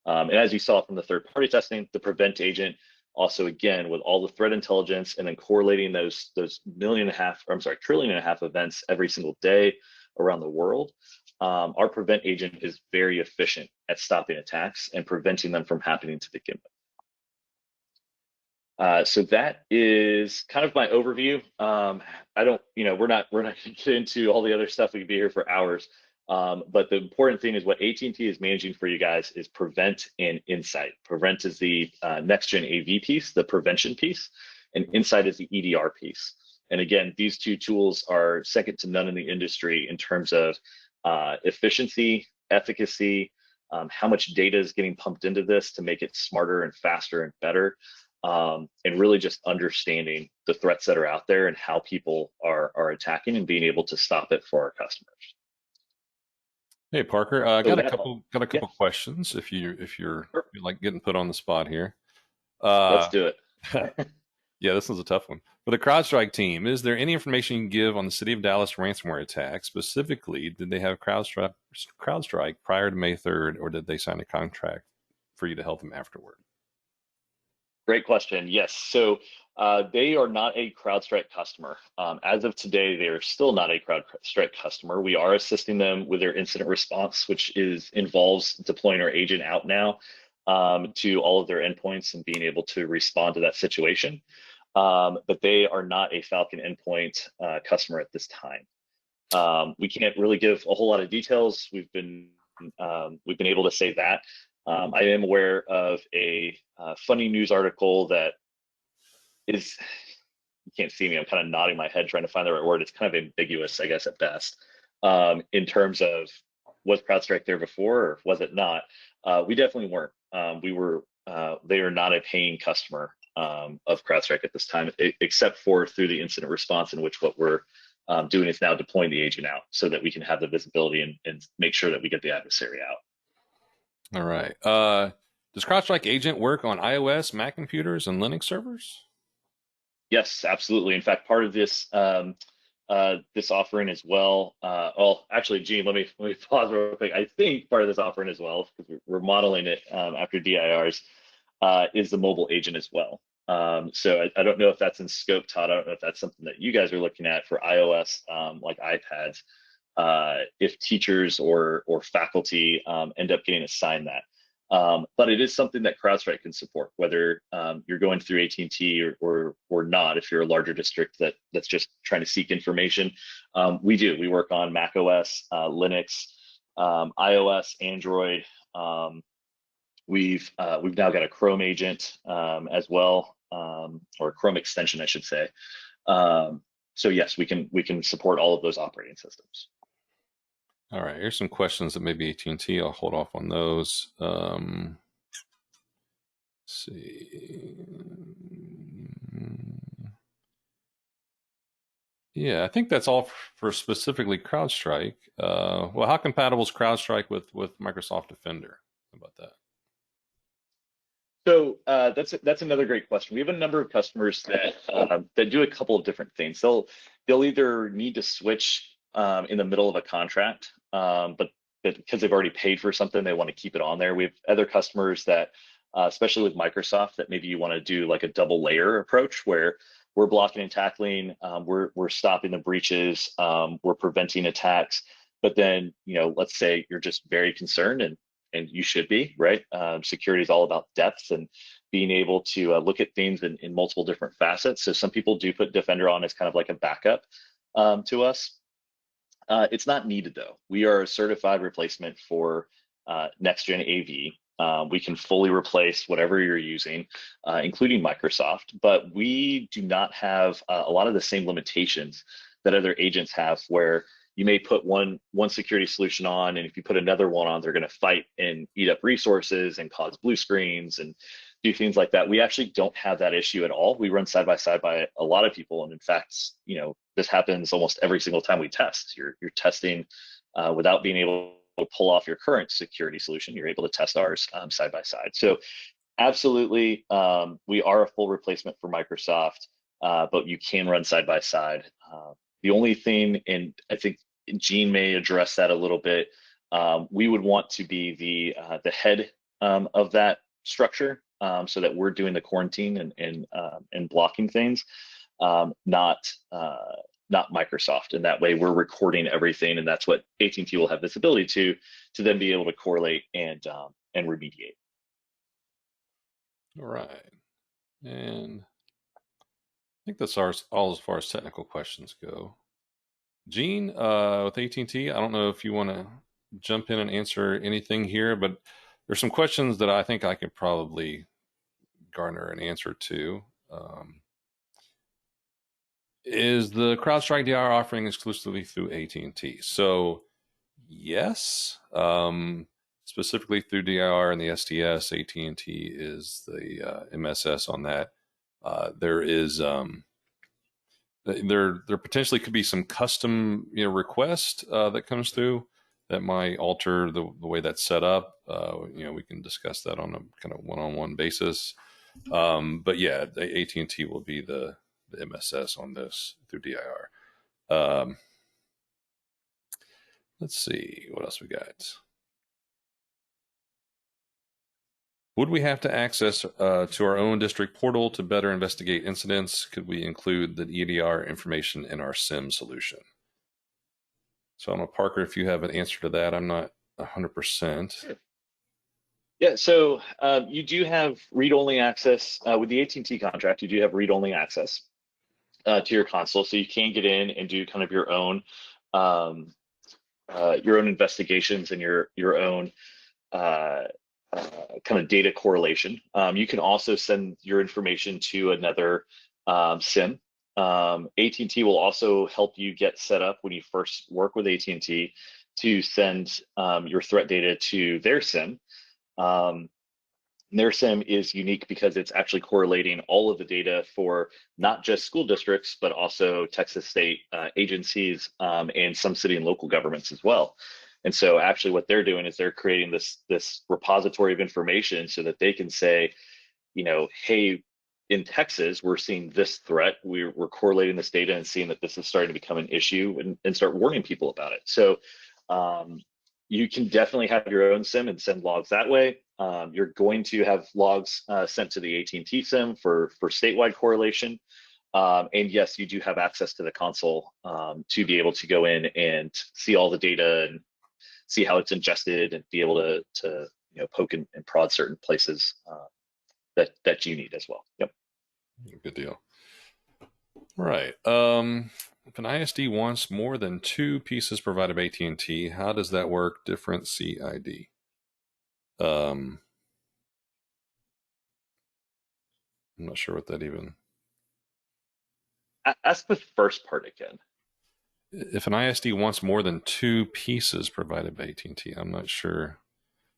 And as you saw from the third-party testing, the Prevent agent also, again, with all the threat intelligence and then correlating those 1.5 trillion events every single day around the world, our Prevent agent is very efficient at stopping attacks and preventing them from happening to begin with. So that is kind of my overview. We're not going to get into all the other stuff. We could be here for hours. But the important thing is what AT&T is managing for you guys is Prevent and Insight. Prevent is the next gen AV piece, the prevention piece, and Insight is the EDR piece. And again, these two tools are second to none in the industry in terms of efficiency, efficacy, how much data is getting pumped into this to make it smarter and faster and better. And really just understanding the threats that are out there and how people are attacking and being able to stop it for our customers. Hey Parker, got a couple questions if you're Sure. like getting put on the spot here. Let's do it. Yeah, this one's a tough one. For the CrowdStrike team, is there any information you can give on the City of Dallas ransomware attack? Specifically, did they have CrowdStrike prior to May 3rd, or did they sign a contract for you to help them afterward? Great question. Yes. So they are not a CrowdStrike customer. As of today, they are still not a CrowdStrike customer. We are assisting them with their incident response, which involves deploying our agent out now to all of their endpoints and being able to respond to that situation. But they are not a Falcon endpoint customer at this time. We can't really give a whole lot of details. We've been able to say that. I am aware of a funny news article that is, you can't see me, I'm kind of nodding my head trying to find the right word. It's kind of ambiguous, I guess, at best, in terms of was CrowdStrike there before or was it not? We definitely weren't. They are not a paying customer of CrowdStrike at this time, except for through the incident response, in which what we're doing is now deploying the agent out so that we can have the visibility and make sure that we get the adversary out. All right. Does CrowdStrike Agent work on iOS, Mac computers, and Linux servers? Yes, absolutely. In fact, part of this this offering as well. Actually, Gene, let me pause real quick. I think part of this offering as well, because we're modeling it after DIRs, is the mobile agent as well. So I don't know if that's in scope, Todd. I don't know if that's something that you guys are looking at for iOS, like iPads. if teachers or faculty end up getting assigned that. But it is something that CrowdStrike can support, whether you're going through AT&T or not. If you're a larger district that's just trying to seek information, we work on Mac OS, Linux, iOS, Android. We've now got a Chrome agent as well, or a Chrome extension, I should say. So yes, we can support all of those operating systems. All right, here's some questions that maybe AT&T. I'll hold off on those. Let's see. Yeah, I think that's all for specifically CrowdStrike. Well, how compatible is CrowdStrike with Microsoft Defender? How about that? So that's another great question. We have a number of customers that do a couple of different things. They'll either need to switch in the middle of a contract, but because they've already paid for something, they want to keep it on there. We have other customers that, especially with Microsoft, that maybe you want to do like a double layer approach where we're blocking and tackling, we're stopping the breaches, we're preventing attacks. But then, let's say you're just very concerned, and you should be, right? Security is all about depth and being able to look at things in multiple different facets. So some people do put Defender on as kind of like a backup to us. It's not needed though. We are a certified replacement for next-gen AV. We can fully replace whatever you're using, including Microsoft, but we do not have a lot of the same limitations that other agents have, where you may put one security solution on, and if you put another one on, they're going to fight and eat up resources and cause blue screens and do things like that. We actually don't have that issue at all. We run side by side by a lot of people, and in fact, this happens almost every single time we test. You're testing without being able to pull off your current security solution. You're able to test ours side by side. So absolutely, we are a full replacement for Microsoft, but you can run side by side. The only thing, and I think Gene may address that a little bit, we would want to be the head of that structure, so that we're doing the quarantine and blocking things, not Microsoft. And that way we're recording everything, and that's what AT&T will have visibility to then be able to correlate and remediate. All right, and I think that's all as far as technical questions go. Gene, with AT&T, I don't know if you want to jump in and answer anything here, but there's some questions that I think I could probably garner an answer to. Is the CrowdStrike DR offering exclusively through AT&T? So yes, specifically through DR and the STS, AT&T is the MSS on that. There is there potentially could be some custom request that comes through that might alter the way that's set up. We can discuss that on a kind of one-on-one basis. But yeah, AT&T will be the MSS on this through DIR. Let's see what else we got. Would we have to access to our own district portal to better investigate incidents? Could we include the EDR information in our SIM solution? So I don't know, Parker, if you have an answer to that. I'm not 100%. Yeah, so you do have read-only access with the AT&T contract. You do have read-only access to your console, so you can get in and do kind of your own investigations and your own kind of data correlation. You can also send your information to another SIM. AT&T will also help you get set up when you first work with AT&T to send your threat data to their SIM. Their SIM is unique because it's actually correlating all of the data for not just school districts, but also Texas state agencies and some city and local governments as well. And so actually what they're doing is they're creating this repository of information so that they can say, hey, in Texas, we're seeing this threat. We're correlating this data and seeing that this is starting to become an issue, and start warning people about it. So you can definitely have your own SIM and send logs that way. You're going to have logs sent to the AT&T SIM for statewide correlation. And yes, you do have access to the console to be able to go in and see all the data and see how it's ingested and be able to poke and prod certain places that you need as well. Yep. Good deal. Right. If an ISD wants more than 2 pieces provided by AT&T, how does that work? Different CID. I'm not sure what that even. Ask the first part again. If an ISD wants more than 2 pieces provided by AT&T, I'm not sure.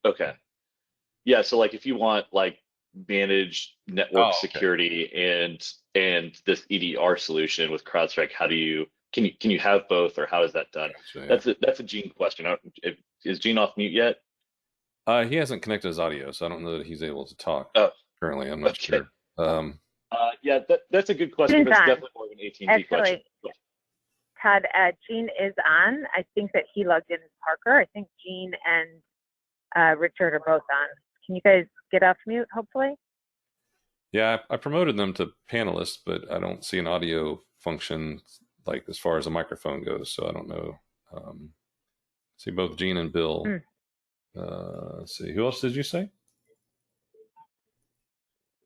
Okay. Yeah. So like if you want like managed network Okay. security and this EDR solution with CrowdStrike, can you have both, or how is that done? Gotcha, yeah. That's a Gene question. Is Gene off mute yet? He hasn't connected his audio, so I don't know that he's able to talk Oh, currently. I'm not okay. sure. Yeah, that's a good question, but it's definitely more of an AT&T question. Todd, Gene is on. I think that he logged in as Parker. I think Gene and Richard are both on. Can you guys get off mute, hopefully? Yeah, I promoted them to panelists, but I don't see an audio function like as far as a microphone goes, so I don't know. See both Gene and Bill. Let's see, who else did you say?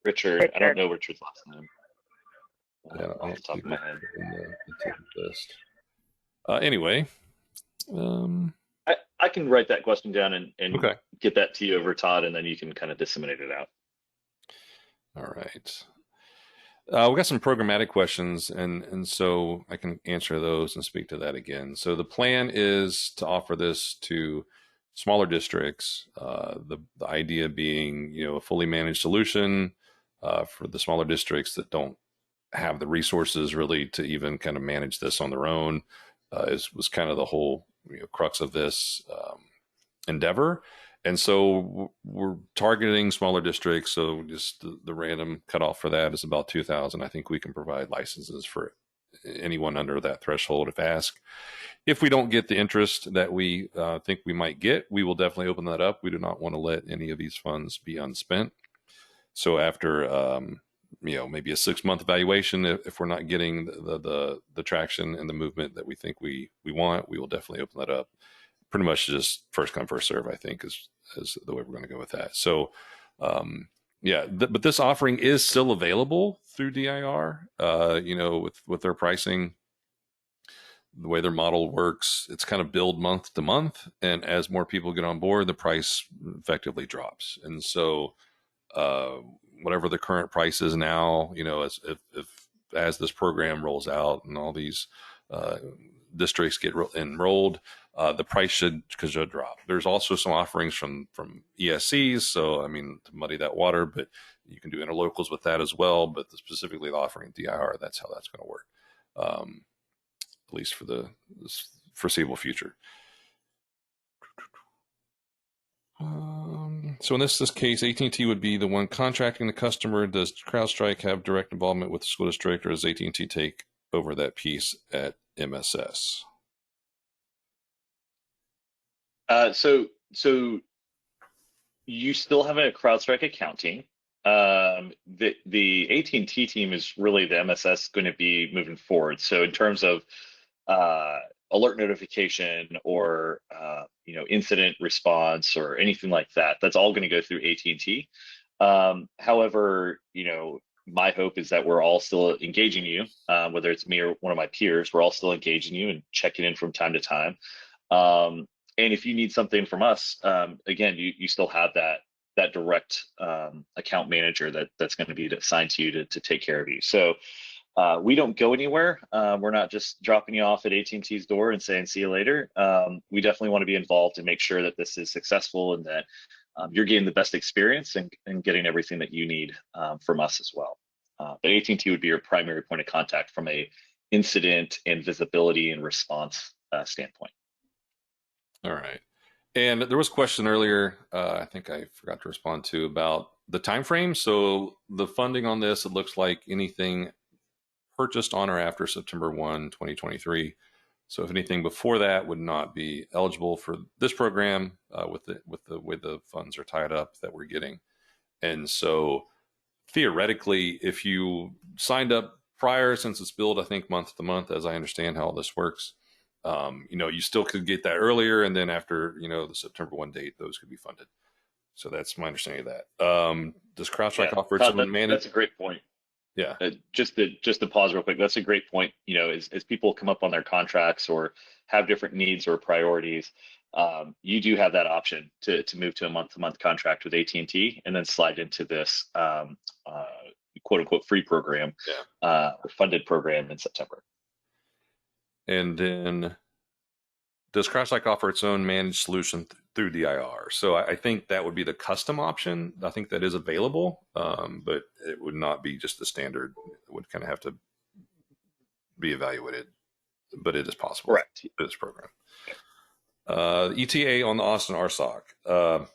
Richard. I don't know Richard's last name. Yeah, off the top of my head. In the tip list. Anyway, I can write that question down and okay. Get that to you over, Todd, and then you can kind of disseminate it out. All right. We got some programmatic questions, and so I can answer those and speak to that again. So the plan is to offer this to smaller districts. The idea being, a fully managed solution for the smaller districts that don't have the resources really to even kind of manage this on their own. Was kind of the whole crux of this endeavor. And so we're targeting smaller districts. So just the random cutoff for that is about 2,000. I think we can provide licenses for anyone under that threshold if asked. If we don't get the interest that we think we might get, we will definitely open that up. We do not want to let any of these funds be unspent. So after maybe a 6-month evaluation, if we're not getting the traction and the movement that we think we want, we will definitely open that up. Pretty much just first come, first serve, I think is the way we're going to go with that. So, but this offering is still available through DIR. With their pricing, the way their model works, it's kind of billed month to month, and as more people get on board, the price effectively drops. And so, whatever the current price is now, as this program rolls out and all these districts get enrolled, the price should drop. There's also some offerings from ESCs, so to muddy that water, but you can do interlocals with that as well. But specifically the offering DIR, that's how that's going to work, at least for the foreseeable future. So in this case, AT&T would be the one contracting the customer. Does CrowdStrike have direct involvement with the school district, or does AT&T take over that piece at MSS? So you still have a CrowdStrike account team. The AT&T team is really the MSS going to be moving forward. So in terms of alert notification or incident response or anything like that, that's all going to go through AT&T. However, my hope is that we're all still engaging you, whether it's me or one of my peers, we're all still engaging you and checking in from time to time. And if you need something from us, again, you still have that direct account manager that's going to be assigned to you to take care of you. So we don't go anywhere. We're not just dropping you off at AT&T's door and saying, see you later. We definitely want to be involved and make sure that this is successful and that you're getting the best experience and getting everything that you need from us as well. But AT&T would be your primary point of contact from a incident and visibility and response standpoint. All right. And there was a question earlier, I think I forgot to respond to, about the time frame. So the funding on this, it looks like anything purchased on or after September 1, 2023. So if anything before that would not be eligible for this program with the way the funds are tied up that we're getting. And so theoretically, if you signed up prior, since it's billed, I think month to month, as I understand how all this works. You still could get that earlier, and then after the September 1 date, those could be funded. So that's my understanding of that. Does CrowdStrike offer its Todd, own managed? that's a great point. Yeah. Just to pause real quick, that's a great point. As people come up on their contracts or have different needs or priorities, you do have that option to move to a month-to-month contract with AT&T and then slide into this quote unquote free program, or funded program in September. And then does CrowdStrike offer its own managed solution through DIR? So I think that would be the custom option. I think that is available, but it would not be just the standard. It would kind of have to be evaluated, but it is possible. Correct. For this program. ETA on the Austin RSOC.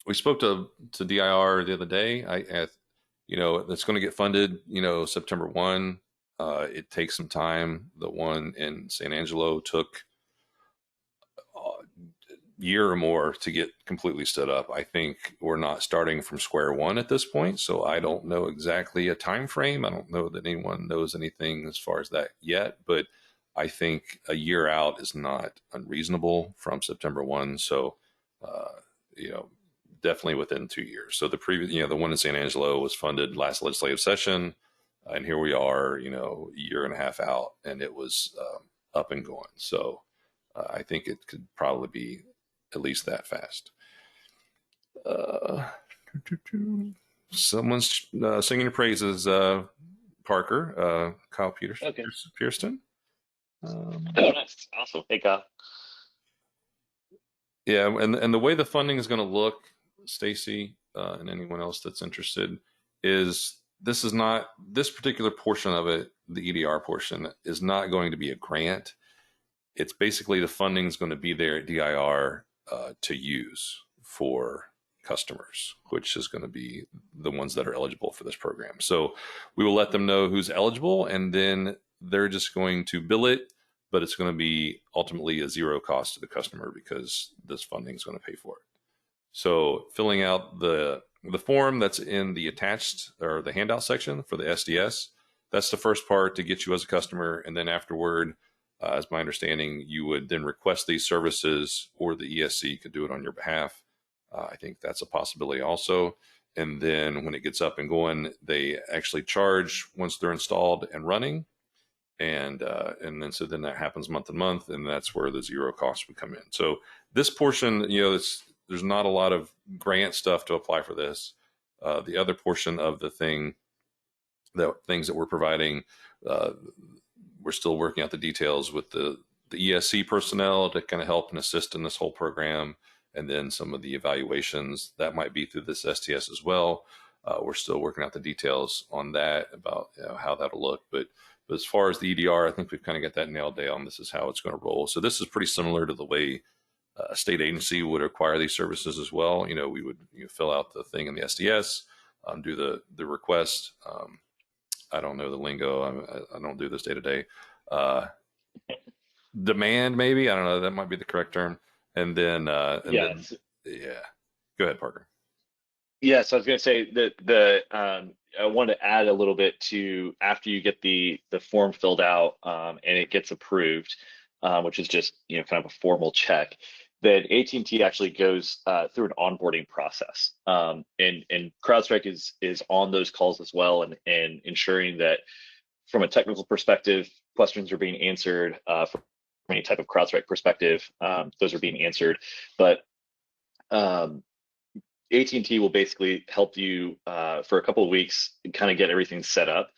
We spoke to DIR the other day. It's going to get funded, September 1. It takes some time. The one in San Angelo took year or more to get completely stood up. I think we're not starting from square one at this point, so I don't know exactly a time frame. I don't know that anyone knows anything as far as that yet, but I think a year out is not unreasonable from September 1. So, definitely within 2 years. So the previous, the one in San Angelo was funded last legislative session, and here we are, a year and a half out, and it was up and going. So I think it could probably be at least that fast. Someone's singing praises, Parker, Kyle Pearson. Nice. Awesome. Hey, Kyle. Yeah, and the way the funding is going to look, Stacy, and anyone else that's interested, is this particular portion of it, the EDR portion, is not going to be a grant. It's basically the funding is going to be there at DIR to use for customers, which is going to be the ones that are eligible for this program. So we will let them know who's eligible, and then they're just going to bill it, but it's going to be ultimately a zero cost to the customer because this funding is going to pay for it. So filling out the form that's in the attached or the handout section for the SDS, that's the first part to get you as a customer. And then afterward, as my understanding, you would then request these services, or the ESC could do it on your behalf. I think that's a possibility also. And then when it gets up and going, they actually charge once they're installed and running. And then that happens month to month, and that's where the zero cost would come in. So this portion, there's not a lot of grant stuff to apply for this. The other portion of the things that we're providing, we're still working out the details with the ESC personnel to kind of help and assist in this whole program, and then some of the evaluations that might be through this STS as well. We're still working out the details on that about how that'll look, but as far as the EDR, I think we've kind of got that nailed down. This is how it's going to roll. So this is pretty similar to the way a state agency would acquire these services as well. We would fill out the thing in the SDS, do the request. I don't know the lingo. I don't do this day to day. Demand, maybe, I don't know. That might be the correct term. And then, Go ahead, Parker. Yeah, so I was going to say that I wanted to add a little bit to after you get the form filled out and it gets approved, which is just kind of a formal check, that AT&T actually goes through an onboarding process, and CrowdStrike is on those calls as well, and ensuring that from a technical perspective, questions are being answered. From any type of CrowdStrike perspective, those are being answered, but AT&T will basically help you for a couple of weeks and kind of get everything set up.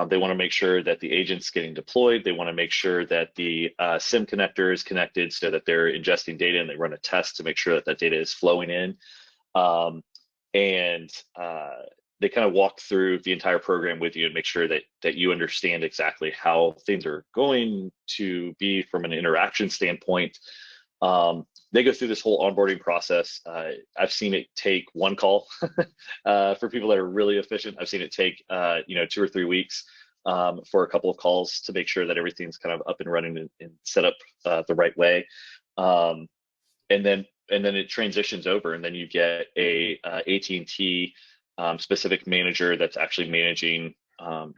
They want to make sure that the agent's getting deployed. They want to make sure that the SIM connector is connected so that they're ingesting data, and they run a test to make sure that data is flowing in. They kind of walk through the entire program with you and make sure that you understand exactly how things are going to be from an interaction standpoint. They go through this whole onboarding process. I've seen it take one call for people that are really efficient. I've seen it take 2 or 3 weeks for a couple of calls to make sure that everything's kind of up and running and set up the right way. And then it transitions over, and then you get a AT&T specific manager that's actually managing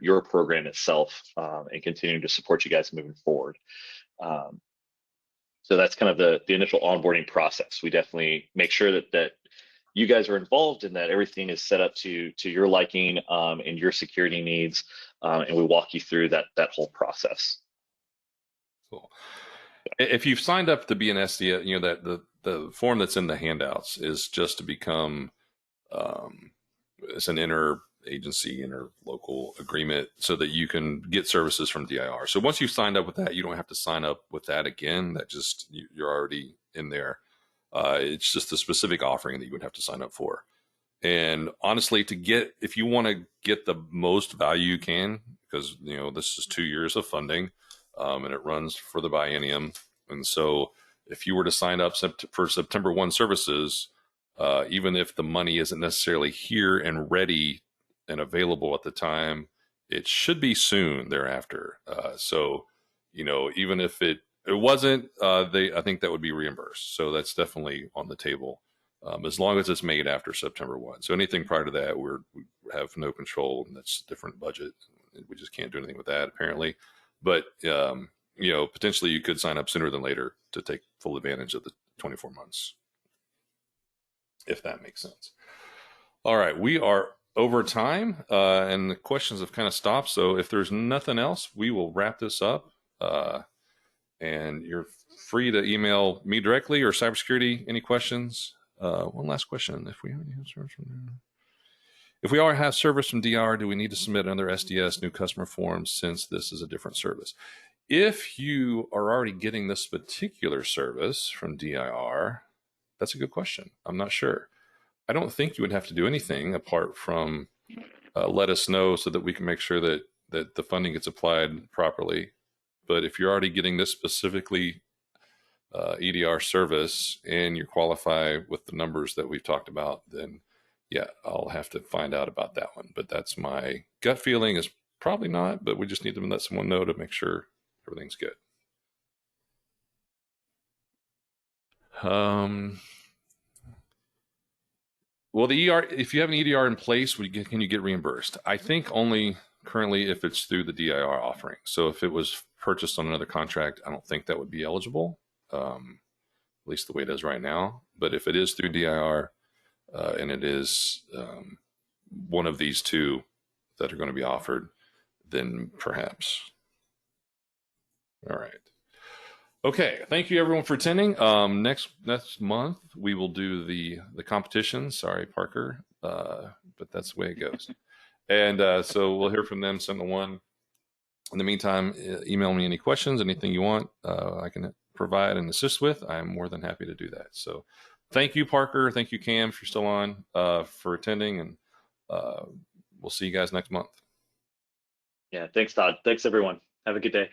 your program itself, and continuing to support you guys moving forward. So that's kind of the initial onboarding process. We definitely make sure that you guys are involved and that everything is set up to your liking and your security needs, and we walk you through that whole process. Cool. If you've signed up to be an SDS, you know that the form that's in the handouts is just to become it's an interagency, interlocal agreement so that you can get services from DIR. So once you've signed up with that, you don't have to sign up with that again. That just you're already in there. It's just a specific offering that you would have to sign up for. And honestly, if you want to get the most value you can, because this is 2 years of funding, and it runs for the biennium. And so if you were to sign up for September 1 services, even if the money isn't necessarily here and ready and available at the time, it should be soon thereafter. So even if it wasn't, I think that would be reimbursed. So that's definitely on the table, as long as it's made after September 1. So anything prior to that, we have no control, and that's a different budget. We just can't do anything with that apparently. But potentially you could sign up sooner than later to take full advantage of the 24 months, if that makes sense. All right, we are over time, and the questions have kind of stopped. So if there's nothing else, we will wrap this up. And you're free to email me directly or Cybersecurity any questions. One last question: if we already have service from DR, do we need to submit another SDS new customer form since this is a different service? If you are already getting this particular service from DIR, that's a good question. I'm not sure. I don't think you would have to do anything apart from let us know so that we can make sure that the funding gets applied properly. But if you're already getting this specifically EDR service and you qualify with the numbers that we've talked about, then yeah, I'll have to find out about that one. But that's my gut feeling is probably not, but we just need to let someone know to make sure everything's good. Well, the ER, if you have an EDR in place, can you get reimbursed? I think only currently if it's through the DIR offering. So if it was purchased on another contract, I don't think that would be eligible, at least the way it is right now. But if it is through DIR, and it is one of these two that are going to be offered, then perhaps. All right. Okay, thank you everyone for attending. Next month we will do the competition. Sorry, Parker, but that's the way it goes. And so we'll hear from them 7-1. In the meantime, email me any questions, anything you want I can provide and assist with. I'm more than happy to do that. So thank you, Parker. Thank you, Cam, if you're still on, for attending, and we'll see you guys next month. Yeah, thanks, Todd. Thanks, everyone. Have a good day.